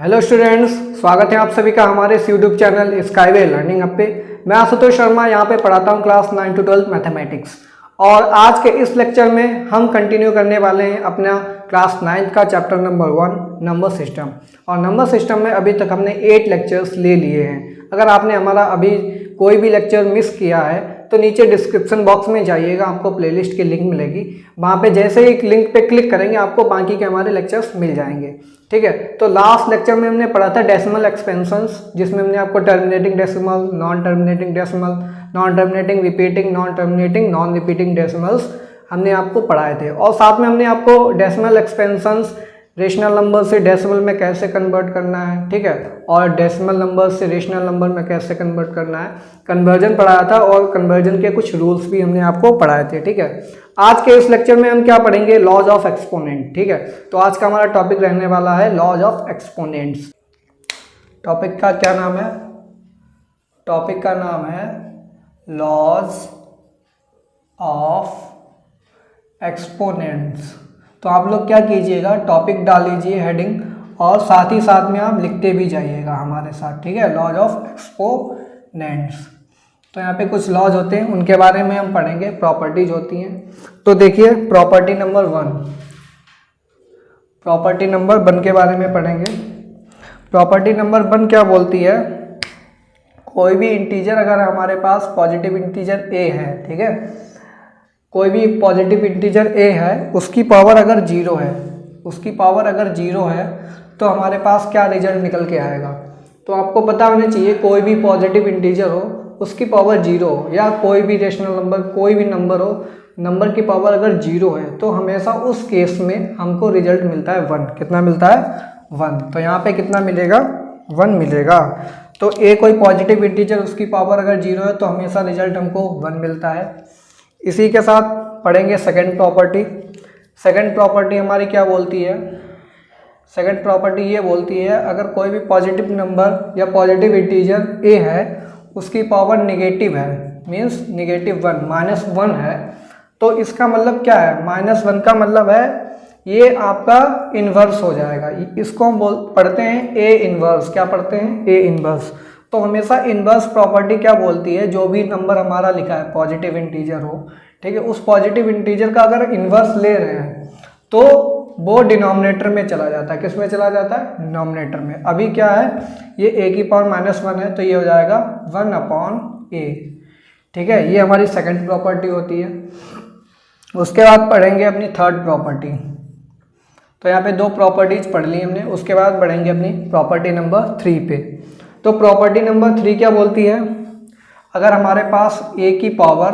Hello students, स्वागत है आप सभी का हमारे इस YouTube channel skyway learning hub पे। मैं आशुतोष शर्मा यहाँ पे पढ़ाता हूँ क्लास 9 to 12 मैथमेटिक्स। और आज के इस लेक्चर में हम कंटिन्यू करने वाले हैं अपना क्लास 9 का चैप्टर नंबर 1 नंबर सिस्टम। और नंबर सिस्टम में अभी तक हमने 8 लेक्चर्स ले लिए हैं। अगर आपने हमारा अभी कोई भी लेक्चर मिस किया है तो नीचे डिस्क्रिप्शन बॉक्स में जाइएगा, आपको प्लेलिस्ट की लिंक मिलेगी। वहाँ पे जैसे ही लिंक पे क्लिक करेंगे आपको बाकी के हमारे लेक्चर्स मिल जाएंगे। ठीक है, तो लास्ट लेक्चर में हमने पढ़ा था डेसिमल एक्सपेंशंस, जिसमें हमने आपको terminating decimal, non terminating decimal, non terminating repeating, non terminating, non repeating decimals हमने आपको पढ़ाए थे। और साथ में हमने आपको डेसिमल एक्सपेंशंस रेशनल नंबर से डेसिमल में कैसे कन्वर्ट करना है, ठीक है, और डेसिमल नंबर से रेशनल नंबर में कैसे कन्वर्ट करना है, कन्वर्जन पढ़ाया था। और कन्वर्जन के कुछ रूल्स भी हमने आपको पढ़ाए थे। ठीक है, आज के इस लेक्चर में हम क्या पढ़ेंगे, लॉज ऑफ एक्सपोनेंट। ठीक है, तो आज का हमारा टॉपिक रहने वाला है लॉज ऑफ एक्सपोनेंट्स। टॉपिक का क्या नाम है? टॉपिक का नाम है लॉज ऑफ एक्सपोनेंट्स। तो आप लोग क्या कीजिएगा, टॉपिक डाल लीजिए हेडिंग, और साथ ही साथ में आप लिखते भी जाइएगा हमारे साथ। ठीक है, लॉज ऑफ एक्सपोनेंट्स। तो यहाँ पे कुछ लॉज होते हैं, उनके बारे में हम पढ़ेंगे। प्रॉपर्टीज होती हैं, तो देखिए प्रॉपर्टी नंबर 1, प्रॉपर्टी नंबर 1 के बारे में पढ़ेंगे। प्रॉपर्टी नंबर 1 क्या बोलती है, कोई भी इंटीजर अगर हमारे पास पॉजिटिव इंटीजर a है, ठीक है, कोई भी पॉजिटिव इंटीजर a है, उसकी पावर अगर 0 है, उसकी पावर अगर 0 है तो हमारे पास क्या रिजल्ट निकल के आएगा। तो आपको पता होना चाहिए, कोई भी पॉजिटिव इंटीजर हो, उसकी पावर 0 हो, या कोई भी रेशनल नंबर, कोई भी नंबर हो, नंबर की पावर अगर 0 है तो हमेशा उस केस में हमको रिजल्ट मिलता है 1। कितना मिलता है? 1। तो यहाँ पे कितना मिलेगा? 1 मिलेगा। तो a कोई पॉजिटिव इंटीजर, उसकी पावर अगर 0 है तो हमेशा रिजल्ट हमको 1 मिलता है। इसी के साथ पढ़ेंगे सेकंड प्रॉपर्टी। सेकंड प्रॉपर्टी हमारी क्या बोलती है? सेकंड प्रॉपर्टी ये बोलती है, अगर कोई भी पॉजिटिव नंबर या पॉजिटिव इंटीजर a है, उसकी पावर नेगेटिव है, मीन्स -1, -1 है, तो इसका मतलब क्या है? -1 का मतलब है ये आपका इन्वर्स हो जाएगा। इसको हम पढ़ते हैं a इन्वर्स। क्या पढ़ते हैं? a inverse. तो हमेशा इन्वर्स प्रॉपर्टी क्या बोलती है, जो भी नंबर हमारा लिखा है पॉजिटिव इंटीजर हो, ठीक है, उस पॉजिटिव इंटीजर का अगर इन्वर्स ले रहे हैं तो वो डिनोमिनेटर में चला जाता है। किस में चला जाता है? डिनोमिनेटर में। अभी क्या है, ये a की पावर -1 है, तो ये हो जाएगा 1/a। ठीक है, ये हमारी सेकंड प्रॉपर्टी होती है। उसके बाद पढ़ेंगे अपनी थर्ड प्रॉपर्टी। तो यहाँ पे 2 प्रॉपर्टीज पढ़ ली हमने, उसके बाद बढ़ेंगे अपनी प्रॉपर्टी नंबर 3 पे। तो प्रॉपर्टी नंबर 3 क्या बोलती है, अगर हमारे पास a की पावर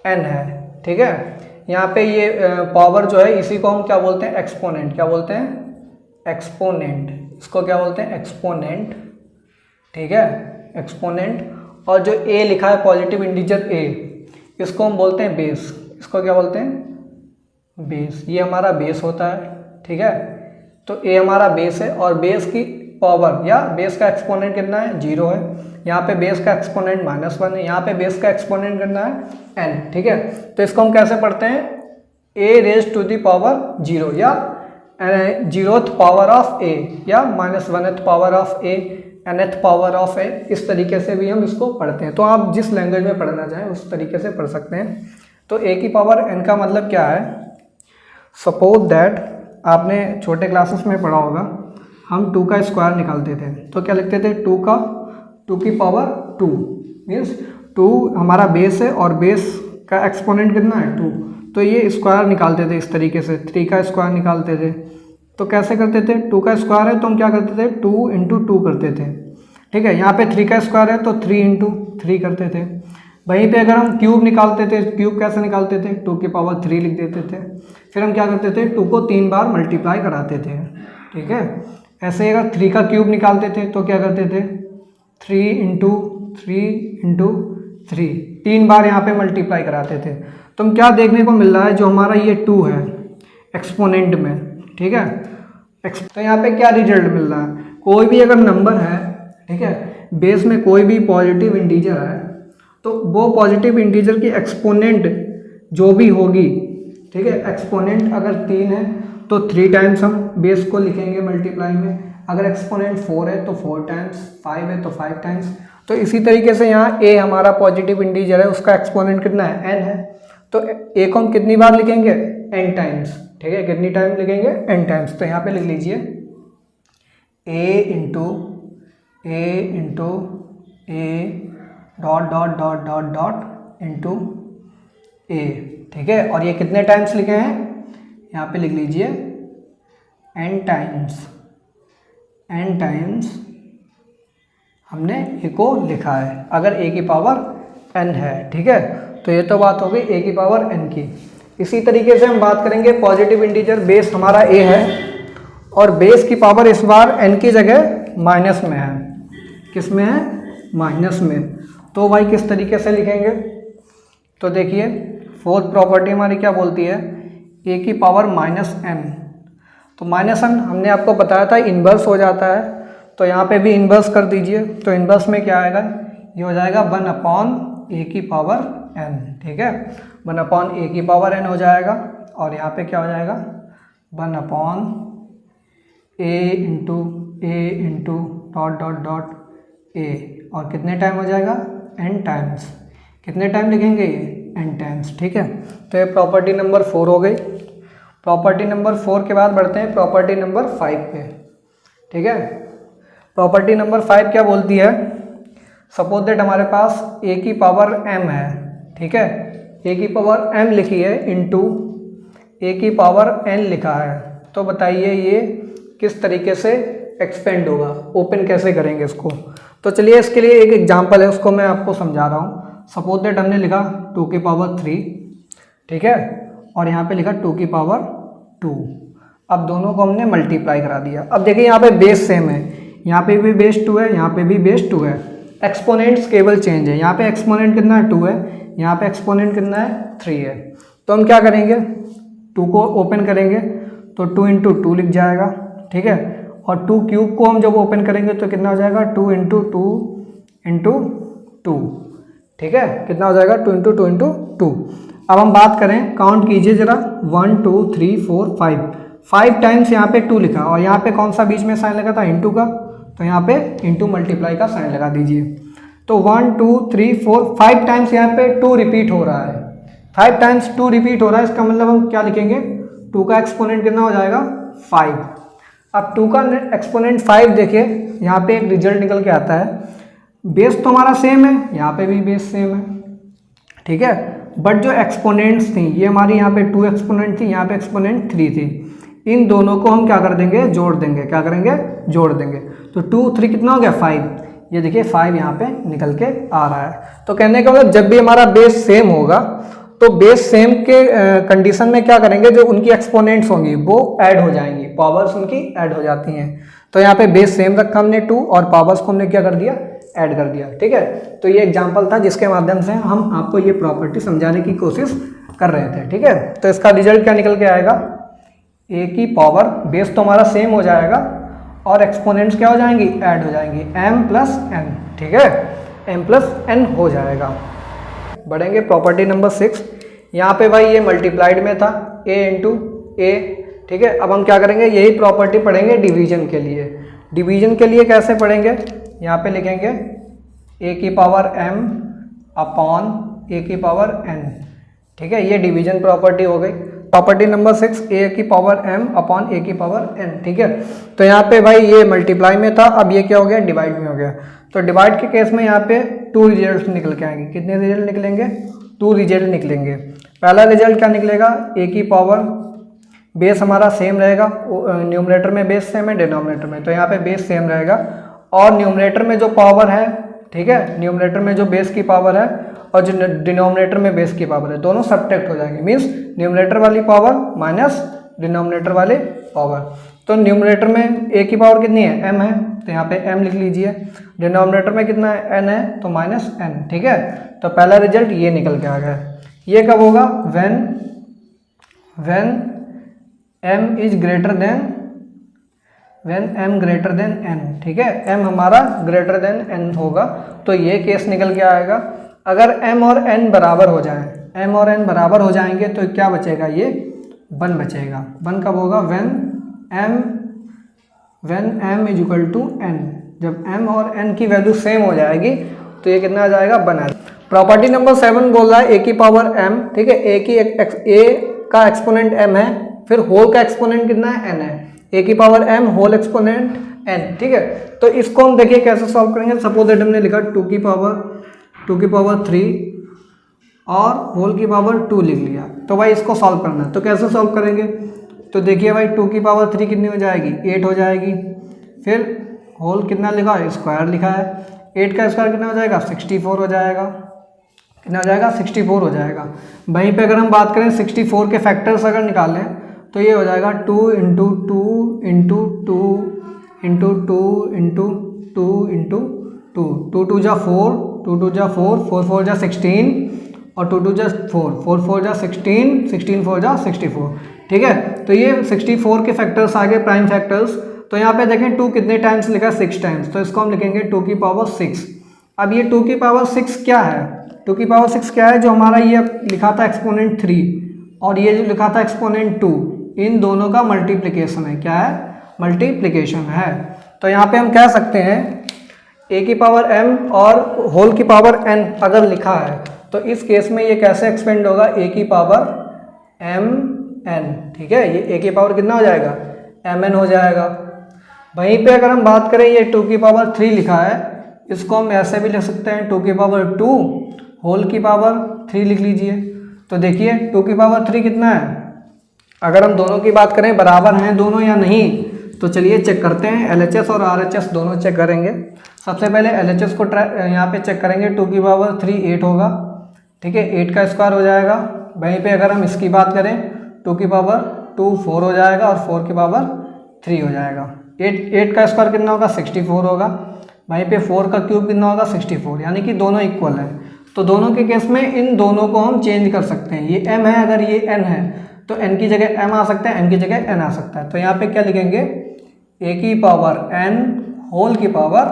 n है, ठीक है, यहाँ पे ये पावर जो है इसी को हम क्या बोलते हैं? एक्सपोनेंट। क्या बोलते हैं? एक्सपोनेंट। इसको क्या बोलते हैं? एक्सपोनेंट। ठीक है, एक्सपोनेंट। और जो a लिखा है पॉजिटिव इंटीजर a, इसको हम बोलते हैं बेस। इसको क्या बोलते हैं? बेस। ये हमारा बेस होता है। ठीक है, तो a हमारा बेस है, और बेस की पावर या बेस का एक्सपोनेंट कितना है? 0 है। यहाँ पे बेस का एक्सपोनेंट -1 है, यहाँ पे बेस का एक्सपोनेंट कितना है? n। ठीक है, तो इसको हम कैसे पढ़ते हैं? a⁻⁴ 0 या 0th पावर ऑफ a, या -1th power of a, nth power of a, इस तरीके से भी हम इसको पढ़ते हैं। तो आप जिस लैंग्वेज में पढ़ना चाहें उस तरीके से पढ़ सकते हैं। तो a की पावर n का मतलब क्या है? सपोज दैट आपने छोटे क्लासेस में पढ़ा होगा, हम 2 का स्क्वायर निकालते थे, तो क्या लिखते थे? 2 की पावर 2, मीन्स 2 हमारा बेस है और बेस का एक्सपोनेंट कितना है? 2। तो ये स्क्वायर निकालते थे इस तरीके से, 3 का स्क्वायर निकालते थे। तो कैसे करते थे? 2 का स्क्वायर है तो हम क्या करते थे? 2 × 2 करते थे। ठीक है, यहाँ पे 3 का स्क्वायर है तो 3 × 3 करते थे। वहीं पे अगर हम क्यूब निकालते थे, क्यूब कैसे निकालते थे? 2 की पावर 3 लिख देते थे। फिर हम क्या करते थे? 2 को 3 बार मल्टीप्लाई कराते थे। ठीक है, ऐसे अगर 3 का क्यूब निकालते थे तो क्या करते थे? 3 × 3 × 3, 3 बार यहाँ पे मल्टीप्लाई कराते थे। तो हम क्या देखने को मिल रहा है, जो हमारा ये 2 है एक्सपोनेंट में, ठीक है, तो यहाँ पे क्या रिजल्ट मिल रहा है? कोई भी अगर नंबर है, ठीक है, बेस में कोई भी पॉजिटिव इंटीजर है, तो वो पॉजिटिव इंटीजर की एक्सपोनेंट जो भी होगी, ठीक है, एक्सपोनेंट अगर 3 है तो 3 टाइम्स हम बेस को लिखेंगे मल्टीप्लाई में, अगर एक्सपोनेंट 4 है तो 4 टाइम्स, 5 है तो 5 टाइम्स। तो इसी तरीके से यहाँ a हमारा पॉजिटिव इंटीजर है, उसका एक्सपोनेंट कितना है, n है, तो a को हम कितनी बार लिखेंगे, n टाइम्स, ठीक है, कितनी टाइम लिखेंगे, n टाइम्स। तो यहाँ पे लिख लीजिए a into a dot dot dot dot dot into a, ठीक है। और ये कितने टाइम्स लिखे हैं, यहाँ पे लिख लीजिए n टाइम्स हमने a को लिखा है, अगर a की पावर n है, ठीक है। तो ये तो बात हो गई a की पावर n की। इसी तरीके से हम बात करेंगे पॉजिटिव इंटीजर, बेस हमारा a है और बेस की पावर इस बार n की जगह माइनस में है, किस में है, माइनस में। तो भाई किस तरीके से लिखेंगे, तो देखिए फोर्थ प्रॉपर्टी हमारी क्या बोलती है, a की पावर -n। तो -n हमने आपको बताया था इन्वर्स हो जाता है, तो यहाँ पे भी इन्वर्स कर दीजिए। तो इन्वर्स में क्या आएगा, ये हो जाएगा 1/a की पावर n, ठीक है, 1/a की पावर n हो जाएगा। और यहाँ पे क्या हो जाएगा, 1/a into dot dot dot a, और कितने टाइम हो जाएगा, n टाइम्स। कितने टाइम लिखेंगे ये, n टाइम्स, ठीक है। तो ये प्रॉपर्टी नंबर 4 हो गई। प्रॉपर्टी नंबर 4 के बाद बढ़ते हैं प्रॉपर्टी नंबर 5 पे, ठीक है। प्रॉपर्टी नंबर 5 क्या बोलती है, सपोज दैट हमारे पास a की पावर m है, ठीक है, a की पावर m लिखी है इंटू a की पावर n लिखा है। तो बताइए ये किस तरीके से एक्सपेंड होगा, ओपन कैसे करेंगे इसको। तो चलिए इसके लिए एक एग्जांपल है, उसको मैं आपको समझा रहा हूँ। सपोज दैट हमने लिखा 2 की पावर 3, ठीक है, और यहाँ पे लिखा 2 की पावर 2। अब दोनों को हमने मल्टीप्लाई करा दिया। अब देखिए यहाँ पे बेस सेम है, यहाँ पे भी बेस 2 है, यहाँ पे भी बेस 2 है, एक्सपोनेंट्स केवल चेंज है। यहाँ पे एक्सपोनेंट कितना है, 2 है, यहाँ पे एक्सपोनेंट कितना है, 3 है। तो हम क्या करेंगे, 2 को ओपन करेंगे तो 2 इंटू 2 लिख जाएगा, ठीक है। और 2 क्यूब को हम जब ओपन करेंगे तो कितना हो जाएगा, 2 इंटू 2 इंटू 2, ठीक है, कितना हो जाएगा, 2 इंटू 2 इंटू 2। अब हम बात करें, काउंट कीजिए जरा, 1 2 3 4 5 टाइम्स यहाँ पे 2 लिखा, और यहाँ पे कौन सा बीच में साइन लगा था, इंटू का, तो यहाँ पे इंटू मल्टीप्लाई का साइन लगा दीजिए। तो 1 2 3 4 5 टाइम्स यहाँ पे 2 रिपीट हो रहा है, 5 टाइम्स 2 रिपीट हो रहा है, इसका मतलब हम क्या लिखेंगे, 2 का एक्सपोनेंट कितना हो जाएगा, 5। अब 2 का एक्सपोनेंट 5 देखिए, यहाँ पे एक रिजल्ट निकल के आता है, बेस तो हमारा सेम है, यहाँ पे भी बेस सेम है, ठीक है, बट जो एक्सपोनेंट्स थी, ये हमारी यहाँ पे 2 एक्सपोनेंट थी, यहाँ पे एक्सपोनेंट 3 थी, इन दोनों को हम क्या कर देंगे, जोड़ देंगे, क्या करेंगे, जोड़ देंगे। तो 2 3 कितना हो गया, 5। ये देखिए 5 यहाँ पे निकल के आ रहा है। तो कहने का मतलब जब भी हमारा बेस सेम होगा तो बेस सेम के कंडीशन में क्या करेंगे, जो उनकी एक्सपोनेंट्स होंगी वो ऐड हो जाएंगी, पावर्स उनकी ऐड हो जाती हैं। तो यहाँ पे बेस सेम रखा हमने 2 और पावर्स को हमने क्या कर दिया, ऐड कर दिया, ठीक है। तो ये एग्जाम्पल था जिसके माध्यम से हम आपको ये प्रॉपर्टी समझाने की कोशिश कर रहे थे, ठीक है। तो इसका रिजल्ट क्या निकल के आएगा, a की पावर, बेस तो हमारा सेम हो जाएगा और एक्सपोनेंट्स क्या हो जाएंगी, ऐड हो जाएंगी, m प्लस n, ठीक है, m प्लस n हो जाएगा। बढ़ेंगे प्रॉपर्टी नंबर 6। यहाँ पे भाई ये मल्टीप्लाइड में था a इंटू a, ठीक है। अब हम क्या करेंगे, यही प्रॉपर्टी पढ़ेंगे डिवीजन के लिए। डिवीजन के लिए कैसे पढ़ेंगे, यहाँ पे लिखेंगे a की पावर m अपॉन a की पावर n, ठीक है, ये डिवीजन प्रॉपर्टी हो गई। प्रॉपर्टी नंबर 6, a की पावर m अपॉन a की पावर n, ठीक है। तो यहाँ पे भाई ये मल्टीप्लाई में था, अब ये क्या हो गया, डिवाइड में हो गया। तो डिवाइड के केस में यहाँ पे 2 रिजल्ट निकल के आएंगे। कितने रिजल्ट निकलेंगे, 2 रिजल्ट निकलेंगे। पहला रिजल्ट क्या निकलेगा, a की पावर, बेस हमारा सेम रहेगा, न्यूमरेटर में बेस सेम है, डिनोमिनेटर में, तो यहाँ पे बेस सेम रहेगा, और न्यूमरेटर में जो पावर है, ठीक है, न्यूमरेटर में जो बेस की पावर है और जो डिनोमिनेटर में बेस की पावर है, दोनों सब्ट्रैक्ट हो जाएंगे, मीन्स न्यूमरेटर वाली पावर माइनस डिनोमिनेटर वाले पावर। तो न्यूमरेटर में a की पावर कितनी है, m है, तो यहाँ पे m लिख लीजिए, डिनोमिनेटर में कितना है, n है, तो माइनस n, ठीक है। तो पहला रिजल्ट ये निकल के आ गया। ये कब होगा, when m is greater than, when m greater than n, ठीक है, m हमारा ग्रेटर देन n होगा, तो ये केस निकल के आएगा। अगर m और n बराबर हो जाए, m और n बराबर हो जाएंगे तो क्या बचेगा, ये 1 बचेगा। 1 कब होगा? When m is equal to n। जब m और n की वैल्यू सेम हो जाएगी तो ये कितना आ जाएगा? 1 आ जाएगा। प्रॉपर्टी नंबर 7 बोल रहा है a की पावर m, ठीक है, a का एक्सपोनेंट m है, फिर होल का एक्सपोनेंट कितना है? n है। a की power m whole exponent n, ठीक है। तो इसको हम देखिए कैसे सॉल्व करेंगे। सपोज दैट हमने लिखा 2 की पावर 3 और होल की पावर 2 लिख लिया, तो भाई इसको सॉल्व करना है। तो कैसे सॉल्व करेंगे? तो देखिए भाई 2 की पावर 3 कितनी हो जाएगी? 8 हो जाएगी। फिर होल कितना लिखा है? स्क्वायर लिखा है। 8 का स्क्वायर कितना हो जाएगा? 64 हो जाएगा। कितना हो जाएगा? 64 हो जाएगा। वहीं पे अगर हम बात करें 64 के फैक्टर्स अगर निकालें तो ये हो जाएगा 2 into 2 into 2 into 2 into 2 into 2, 2 2 जा 4, 2 2 जा 4, 4 4 जा 16 और 2 2 जा 4, 4 4 जा 16, 16 4 जा 64, ठीक है। तो ये 64 के फैक्टर्स आ गए, प्राइम फैक्टर्स। तो यहाँ पे देखें 2 कितने टाइम्स लिखा है? 6 टाइम्स। तो इसको हम लिखेंगे 2 की पावर 6। अब ये 2 की पावर 6 क्या है? 2 की पावर 6 क्या है? जो हमारा ये लिखा था एक्सपोनेंट 3 और ये जो लिखा था एक्सपोनेंट 2, इन दोनों का मल्टीप्लिकेशन है। क्या है? मल्टीप्लिकेशन है। तो यहाँ पे हम कह सकते हैं a की पावर m और होल की पावर n अगर लिखा है तो इस केस में ये कैसे एक्सपेंड होगा? a की पावर m n, ठीक है। ये a की पावर कितना हो जाएगा? m n हो जाएगा। वहीं पे अगर हम बात करें ये 2 की पावर 3 लिखा है, इसको हम ऐसे भी लिख सकते हैं 2 की पावर 2 होल की पावर 3 लिख लीजिए। तो देखिए 2 की पावर 3 कितना है? अगर हम दोनों की बात करें बराबर हैं दोनों या नहीं, तो चलिए चेक करते हैं। LHS और RHS दोनों चेक करेंगे। सबसे पहले LHS को यहाँ पे चेक करेंगे। 2 की पावर 3 8 होगा, ठीक है, 8 का स्क्वायर हो जाएगा। वहीं पे अगर हम इसकी बात करें 2 की पावर 2 4 हो जाएगा और 4 की पावर 3 हो जाएगा। 8 का स्क्वायर कितना होगा? 64 होगा। वहीं पे 4 का क्यूब कितना होगा? 64, यानी कि दोनों इक्वल है। तो दोनों के केस में इन दोनों को हम चेंज कर सकते हैं। ये m है, अगर ये n है तो n की जगह m आ सकता है, n की जगह n आ सकता है। तो यहाँ पे क्या लिखेंगे? a की पावर n होल की पावर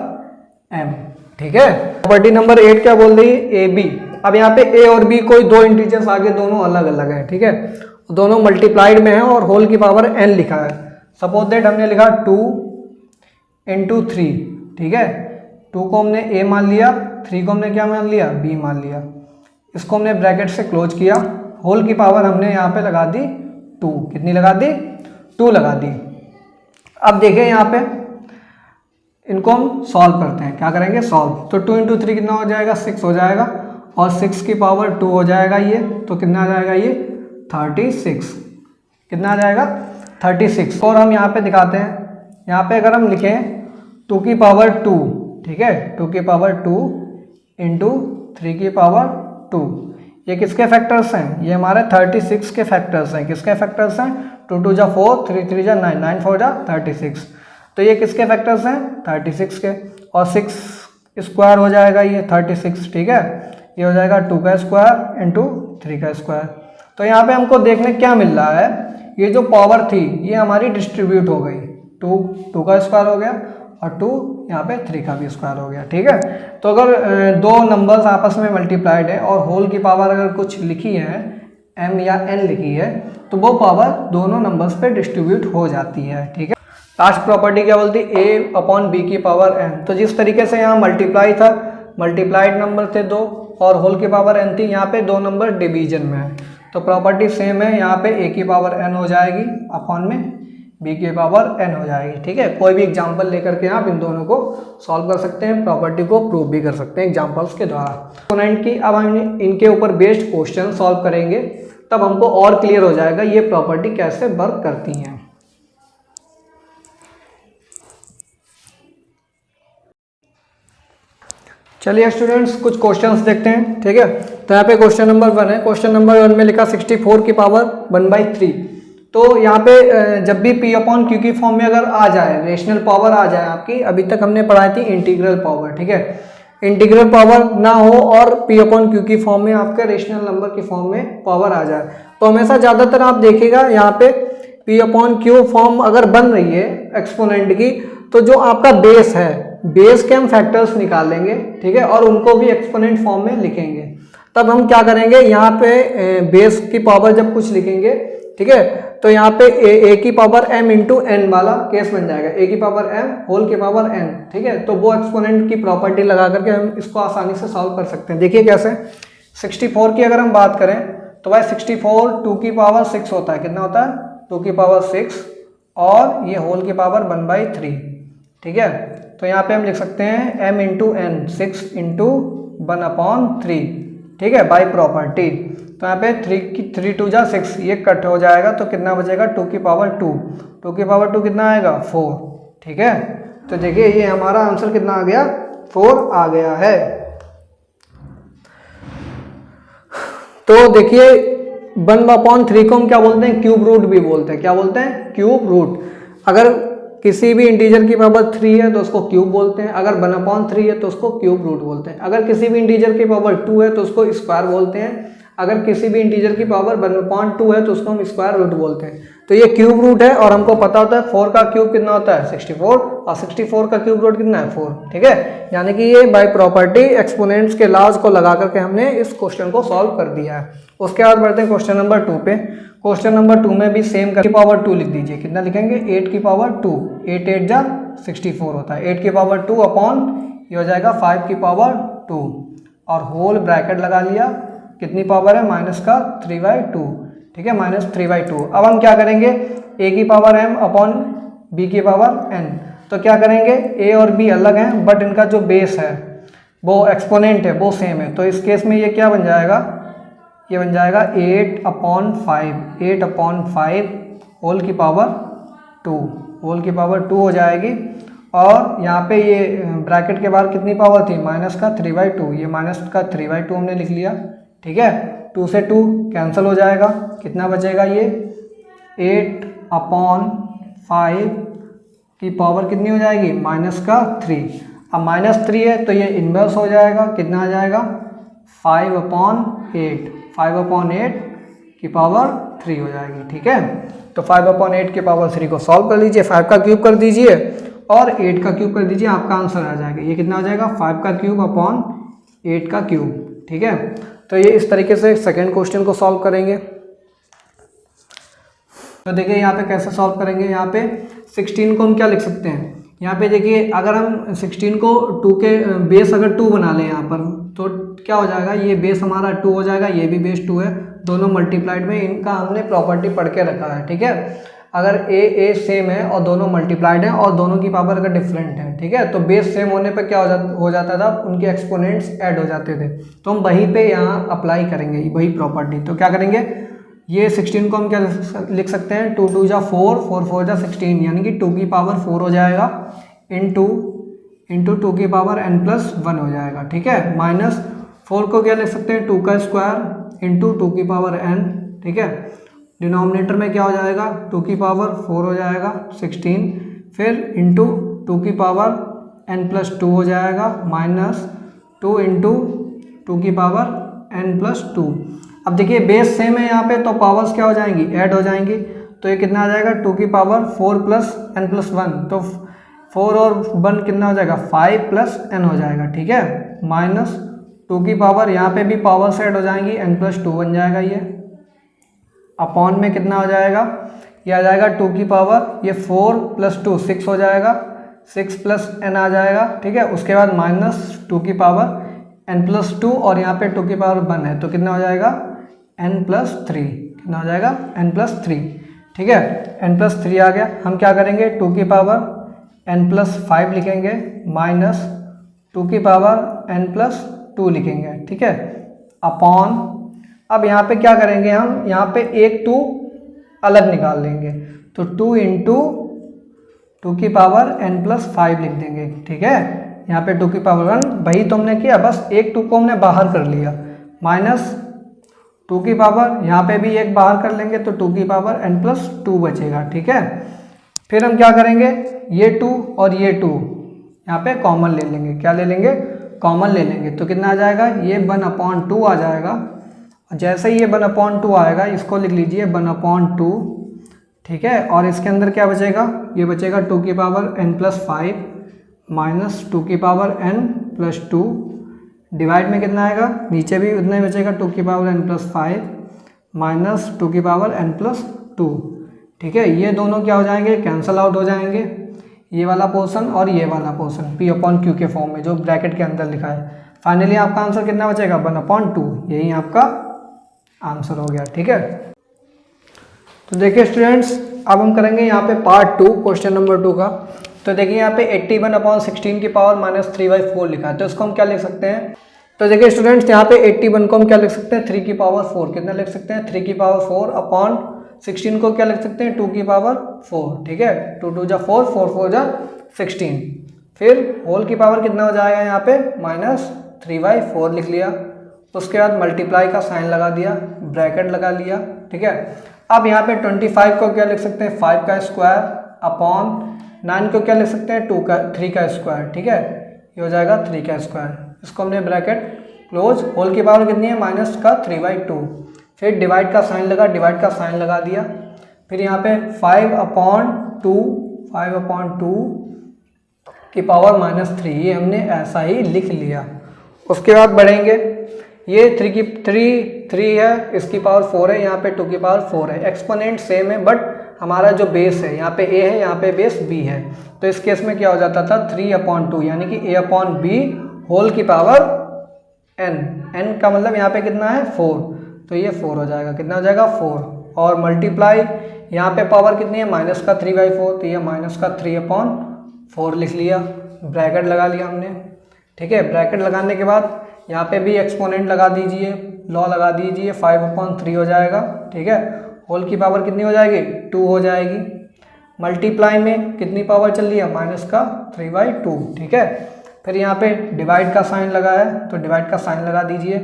m, ठीक है। प्रॉपर्टी नंबर 8 क्या बोल रही है? ab। अब यहाँ पे a और b कोई दो इंटीजर्स आगे दोनों अलग अलग हैं, ठीक है, दोनों मल्टीप्लाइड में है और होल की पावर n लिखा है। सपोज दैट हमने लिखा 2 इंटू 3, ठीक है। 2 को हमने a मान लिया, 3 को हमने क्या मान लिया? b मान लिया। इसको हमने ब्रैकेट से क्लोज किया। होल की पावर हमने यहाँ पे लगा दी 2। कितनी लगा दी? 2 लगा दी। अब देखें यहाँ पे इनको हम सॉल्व करते हैं। क्या करेंगे? सॉल्व। तो 2 इंटू 3 कितना हो जाएगा? 6 हो जाएगा और 6 की पावर 2 हो जाएगा ये। तो कितना आ जाएगा ये? 36। कितना आ जाएगा? 36। और हम यहाँ पे दिखाते हैं। यहाँ पे अगर हम लिखें 2 की पावर 2, ठीक है, 2 की पावर 2 इंटू 3 की पावर 2, ये किसके फैक्टर्स हैं? ये हमारे 36 के फैक्टर्स हैं। किसके फैक्टर्स हैं? 2 2 जा 4, 3 3 जा 9, 9 4 जा 36। तो ये किसके फैक्टर्स हैं? 36 के। और 6 स्क्वायर हो जाएगा ये 36, ठीक है। ये हो जाएगा 2 का स्क्वायर इंटू 3 का स्क्वायर। तो यहाँ पे हमको देखने क्या मिल रहा है? ये जो पावर थी ये हमारी डिस्ट्रीब्यूट हो गई। 2 का स्क्वायर हो गया और 2 यहाँ पे 3 का भी स्क्वायर हो गया, ठीक है। तो अगर दो नंबर्स आपस में मल्टीप्लाइड है और होल की पावर अगर कुछ लिखी है m या n लिखी है तो वो पावर दोनों नंबर्स पे डिस्ट्रीब्यूट हो जाती है, ठीक है। लास्ट प्रॉपर्टी क्या बोलती है? a अपॉन b की पावर n। तो जिस तरीके से यहाँ मल्टीप्लाई था, मल्टीप्लाइड नंबर थे 2 और होल की पावर n थी, यहाँ पे 2 नंबर डिवीजन में है। तो प्रॉपर्टी सेम है। यहाँ पे a की पावर n हो जाएगी अपॉन में b की पावर n हो जाएगी, ठीक है। कोई भी एग्जांपल लेकर के आप इन दोनों को सॉल्व कर सकते हैं, प्रॉपर्टी को प्रूव भी कर सकते हैं एग्जांपल्स के द्वारा। एक्सपोनेंट की अब हम इनके ऊपर बेस्ड क्वेश्चन सॉल्व करेंगे, तब हमको और क्लियर हो जाएगा ये प्रॉपर्टी कैसे वर्क करती हैं। चलिए स्टूडेंट्स कुछ क्वेश्चंस देखते हैं, ठीक है। तो यहाँ पे क्वेश्चन नंबर 1 है। क्वेश्चन नंबर 1 में लिखा 64 की पावर 1/3। तो यहाँ पे जब भी p अपॉन क्यू की फॉर्म में अगर आ जाए, रेशनल पावर आ जाए आपकी, अभी तक हमने पढ़ाई थी इंटीग्रल पावर, ठीक है, इंटीग्रल पावर ना हो और p अपॉन क्यू की फॉर्म में आपके रेशनल नंबर की फॉर्म में पावर आ जाए, तो हमेशा ज़्यादातर आप देखिएगा यहाँ पे p अपॉन क्यू फॉर्म अगर बन रही है एक्सपोनेंट की, तो जो आपका बेस है, बेस के हम फैक्टर्स निकाल लेंगे, ठीक है, और उनको भी एक्सपोनेंट फॉर्म में लिखेंगे। तब हम क्या करेंगे, यहाँ पे बेस की पावर जब कुछ लिखेंगे ठीक है। तो यहाँ पे ए की पावर m इंटू एन वाला केस बन जाएगा, ए की पावर m होल की पावर n, ठीक है। तो वो एक्सपोनेंट की प्रॉपर्टी लगा करके हम इसको आसानी से सॉल्व कर सकते हैं। देखिए कैसे, 64 की अगर हम बात करें तो भाई 64 2 की पावर 6 होता है, कितना होता है 2 की पावर 6, और ये होल की पावर 1/3, ठीक है। तो यहाँ पे हम लिख सकते हैं m इंटू एन 6 इंटू 1/3, ठीक है, बाई प्रॉपर्टी। तो यहाँ पे 3 2 जा 6, ये कट हो जाएगा तो कितना बचेगा 2 की पावर 2, 2 की पावर 2 कितना आएगा 4, ठीक है। तो देखिए ये हमारा आंसर कितना आ गया 4 आ गया है। तो देखिए 1/3 को हम क्या बोलते हैं, क्यूब रूट भी बोलते हैं। क्या बोलते हैं, क्यूब रूट। अगर किसी भी इंटीजर की पावर 3 है तो उसको क्यूब बोलते हैं, अगर 1/3 है तो उसको क्यूब रूट बोलते हैं, अगर किसी भी इंटीजर की पावर 2 है तो उसको स्क्वायर बोलते हैं, अगर किसी भी इंटीजर की पावर 1/2 है तो उसको हम स्क्वायर रूट बोलते हैं। तो ये क्यूब रूट है, और हमको पता होता है 4 का क्यूब कितना होता है 64, और 64 का क्यूब रूट कितना है 4, ठीक है। यानी कि ये बाय प्रॉपर्टी एक्सपोनेंट्स के लॉज को लगा करके हमने इस क्वेश्चन को सॉल्व कर दिया है। उसके बाद बढ़ते हैं क्वेश्चन नंबर 2 पे। क्वेश्चन नंबर 2 में भी सेम की पावर 2 लिख दीजिए। कितना लिखेंगे 8 की पावर 2, 8 8 जा 64 होता है, 8 की पावर 2 अपॉन ये हो जाएगा 5 की पावर 2, और होल ब्रैकेट लगा लिया, कितनी पावर है माइनस का 3/2, ठीक है, -3/2। अब हम क्या करेंगे, a की पावर m अपॉन b की पावर n। तो क्या करेंगे, a और b अलग हैं बट इनका जो बेस है वो एक्सपोनेंट है वो सेम है। तो इस केस में ये क्या बन जाएगा, ये बन जाएगा 8/5, 8/5 होल की पावर 2, होल की पावर 2 हो जाएगी। और यहाँ पे ये ब्रैकेट के बाहर कितनी पावर थी माइनस का 3/2, ये माइनस का 3/2 हमने लिख लिया, ठीक है। 2 से 2 कैंसिल हो जाएगा, कितना बचेगा ये 8/5 की पावर कितनी हो जाएगी -3। अब -3 है तो ये इन्वर्स हो जाएगा, कितना आ जाएगा 5/8, 5/8 की पावर 3 हो जाएगी, ठीक है। तो 5/8 की पावर 3 को सॉल्व कर लीजिए, 5 का क्यूब कर दीजिए और 8 का क्यूब कर दीजिए, आपका आंसर आ जाएगा। ये कितना हो जाएगा 5 का क्यूब अपॉन 8 का क्यूब, ठीक है। तो ये इस तरीके से सेकंड क्वेश्चन को सॉल्व करेंगे। तो देखिए यहाँ पे कैसे सॉल्व करेंगे, यहाँ पे 16 को हम क्या लिख सकते हैं, यहाँ पे देखिए अगर हम 16 को 2 के बेस अगर 2 बना लें यहाँ पर तो क्या हो जाएगा, ये बेस हमारा 2 हो जाएगा, ये भी बेस 2 है, दोनों मल्टीप्लाइड में इनका हमने प्रॉपर्टी पढ़ के रखा है, ठीक है। अगर ए सेम है और दोनों मल्टीप्लाइड हैं और दोनों की पावर अगर डिफरेंट है, ठीक है, तो बेस सेम होने पे क्या हो जाता था, उनके एक्सपोनेंट्स ऐड हो जाते थे। तो हम वहीं पे यहाँ अप्लाई करेंगे वही प्रॉपर्टी। तो क्या करेंगे, ये 16 को हम क्या लिख सकते हैं, 2 2 जा 4, 4 4 जा 16, यानी कि 2 की पावर 4 हो जाएगा इंटू 2 की पावर n+1 हो जाएगा, ठीक है। -4 को क्या लिख सकते हैं 2 का स्क्वायर इंटू 2 की पावर n, ठीक है। डिनोमिनेटर में क्या हो जाएगा 2 की पावर 4 हो जाएगा 16, फिर इंटू 2 की पावर n+2 हो जाएगा -2 इंटू 2 की पावर n+2। अब देखिए बेस सेम है यहाँ पे तो पावर्स क्या हो जाएंगी, ऐड हो जाएंगी। तो ये कितना आ जाएगा 2 की पावर 4 + n+1, तो 4 और 1 कितना हो जाएगा 5 + n हो जाएगा, ठीक है। -2 की पावर यहाँ पे भी पावर्स ऐड हो जाएंगी, n+2 बन जाएगा ये, अपॉन में कितना हो जाएगा, ये आ जाएगा 2 की पावर ये 4 + 2 6 हो जाएगा, 6 + n आ जाएगा, ठीक है। उसके बाद -2 की पावर n+2 और यहाँ पे 2 की पावर 1 है तो कितना हो जाएगा n+3, कितना हो जाएगा n+3, ठीक है। n+3 आ गया। हम क्या करेंगे 2 की पावर n+5 लिखेंगे माइनस 2 की पावर n+2 लिखेंगे, ठीक है, अपॉन। अब यहाँ पे क्या करेंगे, हम यहाँ पे एक 2 अलग निकाल लेंगे, तो 2 इंटू 2 की पावर n+5 लिख देंगे, ठीक है। यहाँ पे 2 की पावर 1 वही तो हमने किया, बस एक 2 को हमने बाहर कर लिया, -2 की पावर यहाँ पे भी एक बाहर कर लेंगे तो 2 की पावर n+2 बचेगा, ठीक है। फिर हम क्या करेंगे, ये 2 और ये 2 यहाँ पे कॉमन ले लेंगे, क्या ले लेंगे, कॉमन ले लेंगे, तो कितना आ जाएगा, ये 1/2 आ जाएगा। जैसे ही ये 1/2 आएगा इसको लिख लीजिए 1/2, ठीक है। और इसके अंदर क्या बचेगा, ये बचेगा 2 की पावर n+5 माइनस 2 की पावर n+2, डिवाइड में कितना आएगा, नीचे भी उतना ही बचेगा 2 की पावर n+5 माइनस टू की पावर n प्लस टू। ठीक है, ये दोनों क्या हो जाएंगे, कैंसल आउट हो जाएंगे, ये वाला पोर्शन और ये वाला पोर्शन p अपॉन क्यू के फॉर्म में जो ब्रैकेट के अंदर लिखा है। फाइनली आपका आंसर कितना बचेगा, 1/2, यही आपका आंसर हो गया। ठीक है, तो देखिए स्टूडेंट्स, अब हम करेंगे यहाँ पे पार्ट 2 क्वेश्चन नंबर 2 का। तो देखिए यहाँ पे 81/16 की पावर -3/4 लिखा है, तो इसको हम क्या लिख सकते हैं। तो देखिए स्टूडेंट्स, यहाँ पे 81 को हम क्या लिख सकते हैं, 3 की पावर 4, कितना लिख सकते हैं, 3 की पावर 4 अपॉन 16 को क्या लिख सकते हैं, 2 की पावर 4। ठीक है, 2 2 जा 4, 4 4 जा 16, फिर होल की पावर कितना हो जाएगा यहाँ पे -3/4 लिख लिया। उसके बाद मल्टीप्लाई का साइन लगा दिया, ब्रैकेट लगा लिया। ठीक है, अब यहाँ पे 25 को क्या लिख सकते हैं, 5 का स्क्वायर अपॉन 9 को क्या लिख सकते हैं, 3 का स्क्वायर। ठीक है, ये हो जाएगा 3 का स्क्वायर, इसको हमने ब्रैकेट क्लोज, होल की पावर कितनी है, -3/2, फिर डिवाइड का साइन लगा, डिवाइड का साइन लगा दिया, फिर यहाँ पे 5/2 की पावर -3, ये हमने ऐसा ही लिख लिया। उसके बाद बढ़ेंगे, ये 3 है, इसकी पावर 4 है, यहाँ पे 2 की पावर 4 है, एक्सपोनेंट सेम है, बट हमारा जो बेस है यहाँ पे a है, यहाँ पे बेस b है। तो इस केस में क्या हो जाता था, 3/2 यानी कि a अपॉन b होल की पावर n का मतलब यहाँ पे कितना है, 4, तो ये 4 हो जाएगा, कितना हो जाएगा 4, और मल्टीप्लाई यहाँ पे पावर कितनी है, -3/4, तो ये -3/4 लिख लिया, ब्रैकेट लगा लिया हमने। ठीक है, ब्रैकेट लगाने के बाद यहाँ पे भी एक्सपोनेंट लगा दीजिए, लॉ लगा दीजिए, 5/3 हो जाएगा। ठीक है, होल की पावर कितनी हो जाएगी, 2 हो जाएगी, मल्टीप्लाई में कितनी पावर चल रही है, -3/2। ठीक है, फिर यहाँ पे डिवाइड का साइन लगा है, तो डिवाइड का साइन लगा दीजिए।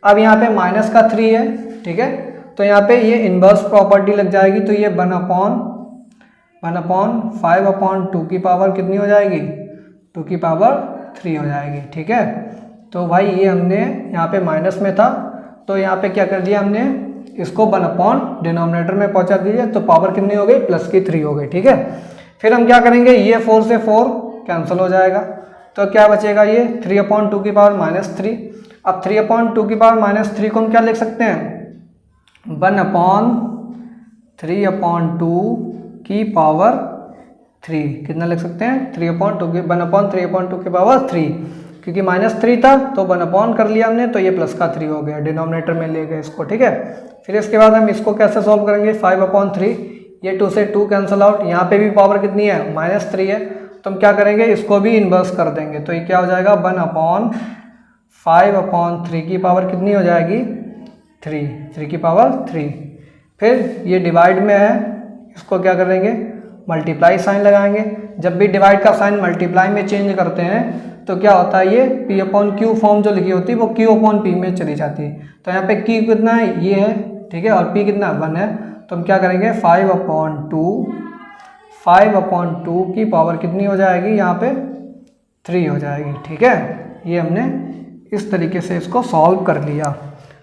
अब यहाँ पे -3 है। ठीक है, तो यहाँ पे ये इन्वर्स प्रॉपर्टी लग जाएगी, तो ये 1/5/2 की पावर कितनी हो जाएगी, 2 की पावर 3 हो जाएगी। ठीक है, तो भाई ये हमने यहाँ पे माइनस में था, तो यहाँ पे क्या कर दिया हमने, इसको 1 डिनोमिनेटर में पहुँचा दीजिए, तो पावर कितनी हो गई, +3 हो गई। ठीक है, फिर हम क्या करेंगे, ये 4 से 4 कैंसिल हो जाएगा, तो क्या बचेगा, ये 3/2 की पावर -3। अब 3/2 की पावर -3 को हम क्या लिख सकते हैं, 1/3/2 की पावर 3, कितना लिख सकते हैं, 1/3/2 की पावर 3, क्योंकि -3 था तो 1 कर लिया हमने, तो ये +3 हो गया, डिनोमिनेटर में ले गए इसको। ठीक है, फिर इसके बाद हम इसको कैसे सॉल्व करेंगे, 5/3, ये 2 से 2 कैंसिल आउट, यहाँ पे भी पावर कितनी है, -3 है, तो हम क्या करेंगे, इसको भी इन्वर्स कर देंगे, तो ये क्या हो जाएगा, 1/5/3 की पावर कितनी हो जाएगी, 3 की पावर 3। फिर ये डिवाइड में है, इसको क्या करेंगे, मल्टीप्लाई साइन लगाएंगे। जब भी डिवाइड का साइन मल्टीप्लाई में चेंज करते हैं तो क्या होता है, ये p/q फॉर्म जो लिखी होती है वो q/p में चली जाती है। तो यहाँ पे q कितना है, ये है। ठीक है, और p कितना 1 है, तो हम क्या करेंगे, 5/2 की पावर कितनी हो जाएगी, यहाँ पे 3 हो जाएगी। ठीक है, ये हमने इस तरीके से इसको सॉल्व कर लिया।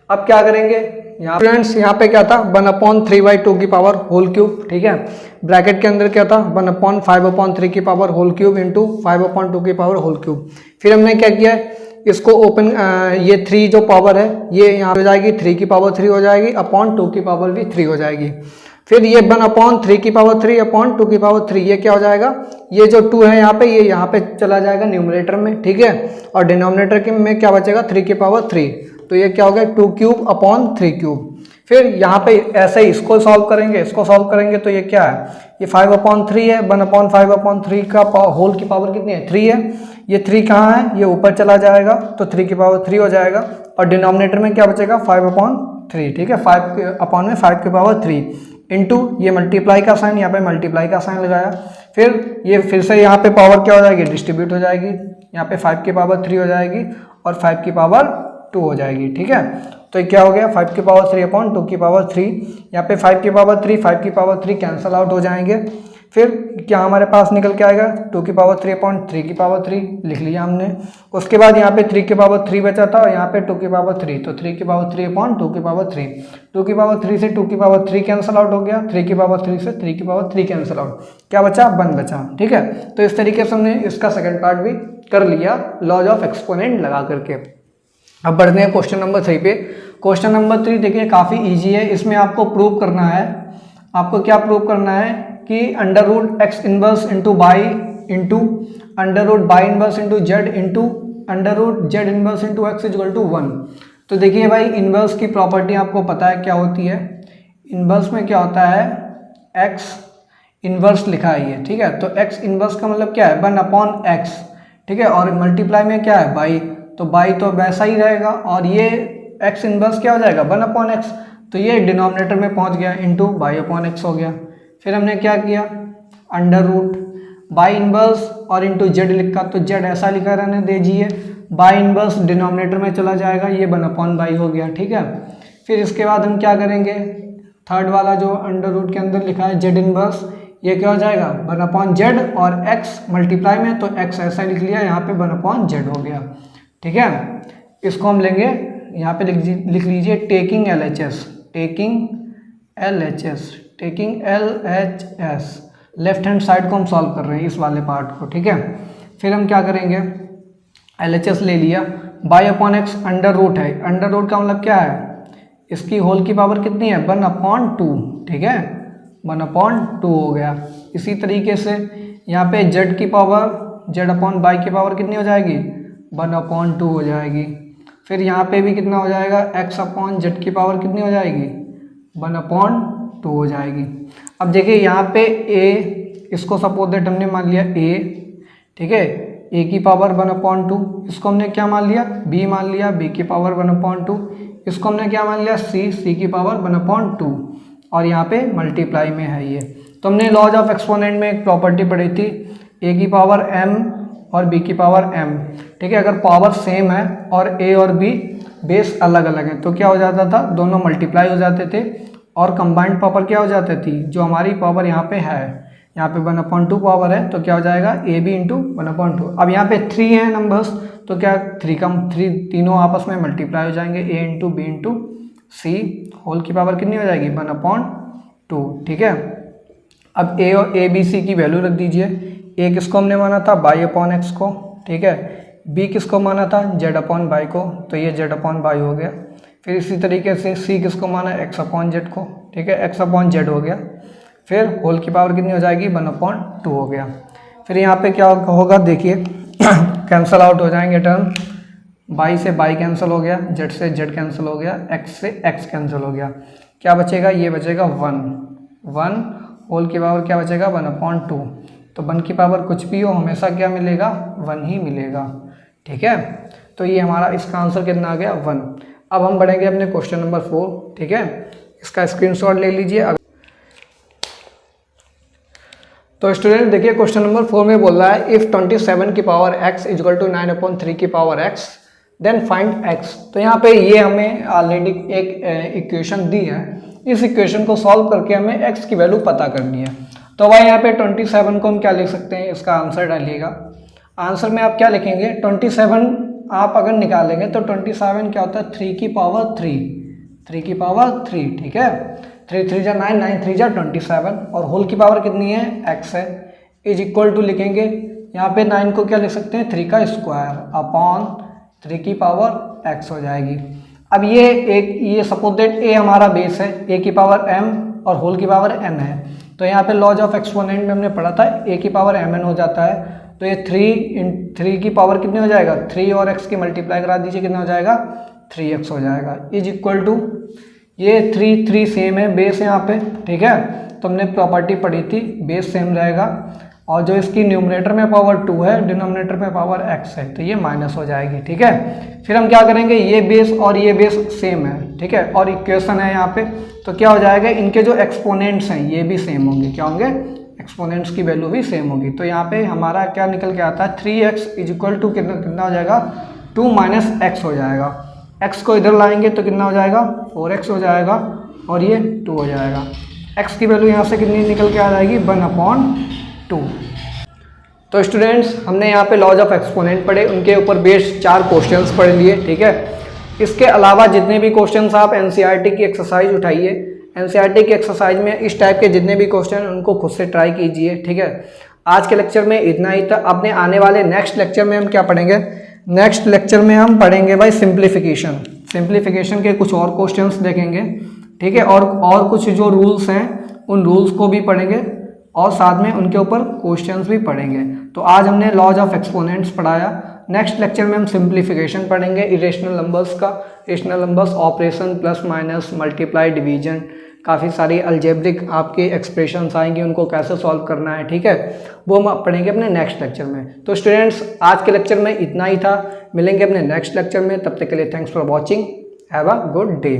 अब क्या करेंगे, यहाँ फ्रेंड्स, यहाँ पे क्या था, 1/3/2 की पावर होल क्यूब। ठीक है, ब्रैकेट के अंदर क्या था, 1/5/3 की पावर होल क्यूब इंटू 5/2 की पावर होल क्यूब। फिर हमने क्या किया, इसको ओपन, ये 3 जो पावर है ये यहाँ हो जाएगी, 3 की पावर 3 हो जाएगी, अपॉन 2 की पावर भी 3 हो जाएगी। फिर ये 1/3 की पावर 3 अपॉन 2 की पावर 3, ये क्या हो जाएगा, ये जो 2 है यहाँ पे, ये यहाँ पे चला जाएगा न्यूमरेटर में। ठीक है, और डिनोमिनेटर के में क्या बचेगा, 3 की पावर 3, तो ये क्या हो गया, 2 क्यूब अपॉन 3 क्यूब। फिर यहाँ पे ऐसे ही इसको सॉल्व करेंगे, तो ये क्या है, ये 5/3 है, 1/5/3 का होल की पावर कितनी है, 3 है। ये 3 कहाँ है, ये ऊपर चला जाएगा, तो 3 की पावर 3 हो जाएगा, और डिनोमिनेटर में क्या बचेगा, 5/3। ठीक है, 5 की पावर 3 इंटू ये मल्टीप्लाई का साइन, यहाँ पे मल्टीप्लाई का साइन लगाया। फिर ये फिर से यहाँ पे पावर क्या हो जाएगी, डिस्ट्रीब्यूट हो जाएगी, यहाँ पे 5 की पावर 3 हो जाएगी और 5 की पावर 2 हो जाएगी। ठीक है, तो ये क्या हो गया, 5 की पावर 3 अपॉन 2 की पावर 3, यहाँ पे 5 की पावर 3 कैंसल आउट हो जाएंगे। फिर क्या हमारे पास निकल के आएगा, 2 की पावर 3 अपॉन 3 की पावर 3 लिख लिया हमने। उसके बाद यहाँ पे 3 की पावर 3 बचा था और यहाँ पे 2 की पावर 3, तो 3 की पावर 3 अपॉन 2 की पावर 3, 2 की पावर 3 से 2 की पावर 3 कैंसल आउट हो गया, 3 की पावर 3 से 3 की पावर 3 कैंसल आउट, क्या बचा, 1 बचा। ठीक है, तो इस तरीके से हमने इसका सेकेंड पार्ट भी कर लिया लॉज ऑफ एक्सपोनेंट लगा करके। अब बढ़ते हैं क्वेश्चन नंबर 3 पे। क्वेश्चन नंबर 3 देखिए काफ़ी इजी है। इसमें आपको प्रूव करना है, आपको क्या प्रूव करना है कि under root x inverse into y into under root y inverse into z into under root z inverse into x is equal to 1। तो देखिए भाई इनवर्स की प्रॉपर्टी आपको पता है क्या होती है। इनवर्स में क्या होता है, एक्स इनवर्स लिखा है ये, ठीक है। तो एक्स इनवर्स का मतलब क्या है, 1/x, ठीक है। और मल्टीप्लाई में क्या है, बाई, तो बाई तो वैसा ही रहेगा। और ये एक्स इनवर्स क्या हो जाएगा, 1/x, तो ये डिनोमिनेटर में पहुंच गया, इंटू बाई अपॉन एक्स हो गया। फिर हमने क्या किया, अंडर रूट बाई इनवर्स और इंटू जेड लिखा, तो जेड ऐसा लिखा रहने दीजिए, बाई इनवर्स डिनोमिनेटर में चला जाएगा, ये 1/बाई हो गया, ठीक है। फिर इसके बाद हम क्या करेंगे, थर्ड वाला जो अंडर रूट के अंदर लिखा है जेड इनवर्स, ये क्या हो जाएगा 1/जेड और x मल्टीप्लाई में, तो x ऐसा लिख लिया, यहाँ पे 1/जेड हो गया, ठीक है। इसको हम लेंगे, यहाँ पे लिख लीजिए taking LHS, taking LHS, left hand side को हम सॉल्व कर रहे हैं इस वाले पार्ट को, ठीक है। फिर हम क्या करेंगे, LHS ले लिया, y upon x under root है, अंडर रूट का मतलब क्या है, इसकी होल की पावर कितनी है 1/2, ठीक है, 1/2 हो गया। इसी तरीके से यहाँ पे z की पावर, z अपॉन बाई की पावर कितनी हो जाएगी 1/2 हो जाएगी। फिर यहाँ पे भी कितना हो जाएगा, x अपॉन जेड की पावर कितनी हो जाएगी 1/2 हो जाएगी। अब देखिए यहाँ पे a, इसको सपोज दैट हमने मान लिया a, ठीक है, a की पावर 1/2, इसको हमने क्या मान लिया, b मान लिया, b की पावर 1/2, इसको हमने क्या मान लिया, c की पावर 1/2, और यहाँ पे मल्टीप्लाई में है ये। तो हमने लॉज ऑफ एक्सपोनेंट में एक प्रॉपर्टी पढ़ी थी, a की पावर m और b की पावर m, ठीक है। अगर पावर सेम है और a और b बेस अलग अलग है तो क्या हो जाता था, दोनों मल्टीप्लाई हो जाते थे, और कंबाइंड पावर क्या हो जाती थी, जो हमारी पावर यहाँ पे है, यहाँ पे 1/2 पावर है, तो क्या हो जाएगा ab इंटू 1/2। अब यहाँ पे 3 है नंबर्स, तो क्या 3 तीनों आपस में मल्टीप्लाई हो जाएंगे, a into b into c, whole की पावर कितनी हो जाएगी 1/2, ठीक है। अब a और a b c की वैल्यू रख दीजिए, a किसको हमने माना था बाई अपॉन एक्स को, ठीक है, b किसको माना था z अपॉन बाई को, तो ये z अपॉन बाई हो गया। फिर इसी तरीके से c किसको माना x अपॉन जेड को, ठीक है, x अपॉन जेड हो गया। फिर होल की पावर कितनी हो जाएगी 1/2 हो गया। फिर यहाँ पे क्या होगा देखिए कैंसल आउट हो जाएंगे टर्म, बाई से बाई कैंसिल हो गया, जेड से जेड कैंसिल हो गया, एक्स से एक्स कैंसिल हो गया, क्या बचेगा, ये बचेगा 1, होल की पावर क्या बचेगा 1/2, तो 1 की पावर कुछ भी हो हमेशा क्या मिलेगा 1 ही मिलेगा, ठीक है। तो ये हमारा इसका आंसर कितना आ गया 1। अब हम बढ़ेंगे अपने क्वेश्चन नंबर 4, ठीक है, इसका स्क्रीनशॉट ले लीजिए। तो स्टूडेंट देखिए क्वेश्चन नंबर 4 में बोल रहा है इफ 27 की power x is equal to 9/3 की power x then find x। तो यहाँ पे ये हमें ऑलरेडी एक इक्वेशन दी है, इस इक्वेशन को सॉल्व करके हमें x की वैल्यू पता करनी है। तो भाई यहाँ पे 27 को हम क्या लिख सकते हैं, इसका आंसर डालिएगा। आंसर में आप क्या लिखेंगे, 27 आप अगर निकालेंगे तो 27 क्या होता है 3 की पावर 3, ठीक है, 3 3 जा 9, 9 3 जा 27, और होल की पावर कितनी है x है, इज इक्वल टू लिखेंगे यहाँ पे 9 को क्या लिख सकते हैं 3 का स्क्वायर अपॉन 3 की पावर x हो जाएगी। अब ये सपोज दैट a हमारा बेस है, a की पावर m और होल की पावर n है, तो यहाँ पे लॉज ऑफ एक्सपोनेंट में हमने पढ़ा था a की पावर mn हो जाता है, तो ये 3 की पावर कितनी हो जाएगा 3 और x की मल्टीप्लाई करा दीजिए, कितना हो जाएगा 3x हो जाएगा, इज इक्वल टू ये 3 सेम है, बेस है यहाँ पे, ठीक है। तो हमने प्रॉपर्टी पढ़ी थी बेस सेम रहेगा, और जो इसकी न्यूमरेटर में पावर 2 है डिनोमिनेटर में पावर x है, तो ये माइनस हो जाएगी, ठीक है। फिर हम क्या करेंगे, ये बेस और ये बेस सेम है, ठीक है, और इक्वेशन है यहाँ पे, तो क्या हो जाएगा इनके जो एक्सपोनेंट्स हैं ये भी सेम होंगे, क्या होंगे एक्सपोनेंट्स की वैल्यू भी सेम होगी। तो यहाँ पे हमारा क्या निकल के आता है 3x इज इक्वल टू कितना हो जाएगा 2 - x हो जाएगा, x को इधर लाएंगे तो कितना हो जाएगा 4x हो जाएगा, और ये 2 हो जाएगा। x की वैल्यू यहाँ से कितनी निकल के आ जाएगी 1/2। तो स्टूडेंट्स हमने यहाँ पे लॉज ऑफ एक्सपोनेंट पढ़े, उनके ऊपर बेस्ड 4 क्वेश्चंस पढ़ लिए, ठीक है। इसके अलावा जितने भी क्वेश्चंस आप एनसीईआरटी की एक्सरसाइज उठाइए, एनसीईआरटी की एक्सरसाइज में इस टाइप के जितने भी क्वेश्चन उनको खुद से ट्राई कीजिए, ठीक है। आज के लेक्चर में इतना ही था। अपने आने वाले नेक्स्ट लेक्चर में हम क्या पढ़ेंगे, नेक्स्ट लेक्चर में हम पढ़ेंगे भाई सिंप्लीफिकेशन। सिंप्लीफिकेशन के कुछ और क्वेश्चंस देखेंगे, ठीक है, और कुछ जो रूल्स हैं उन रूल्स को भी पढ़ेंगे और साथ में उनके ऊपर क्वेश्चंस भी पढ़ेंगे। तो आज हमने लॉज ऑफ एक्सपोनेंट्स पढ़ाया। नेक्स्ट लेक्चर में हम सिंप्लीफिकेशन पढ़ेंगे, इरेशनल नंबर्स का, irrational numbers, operation, plus minus, multiply, division, काफ़ी सारी अलजेब्रिक आपके एक्सप्रेशंस आएंगे, उनको कैसे सॉल्व करना है, ठीक है, वो हम पढ़ेंगे अपने नेक्स्ट लेक्चर में। तो स्टूडेंट्स आज के लेक्चर में इतना ही था, मिलेंगे अपने नेक्स्ट लेक्चर में, तब तक के लिए thanks for watching, have a good day.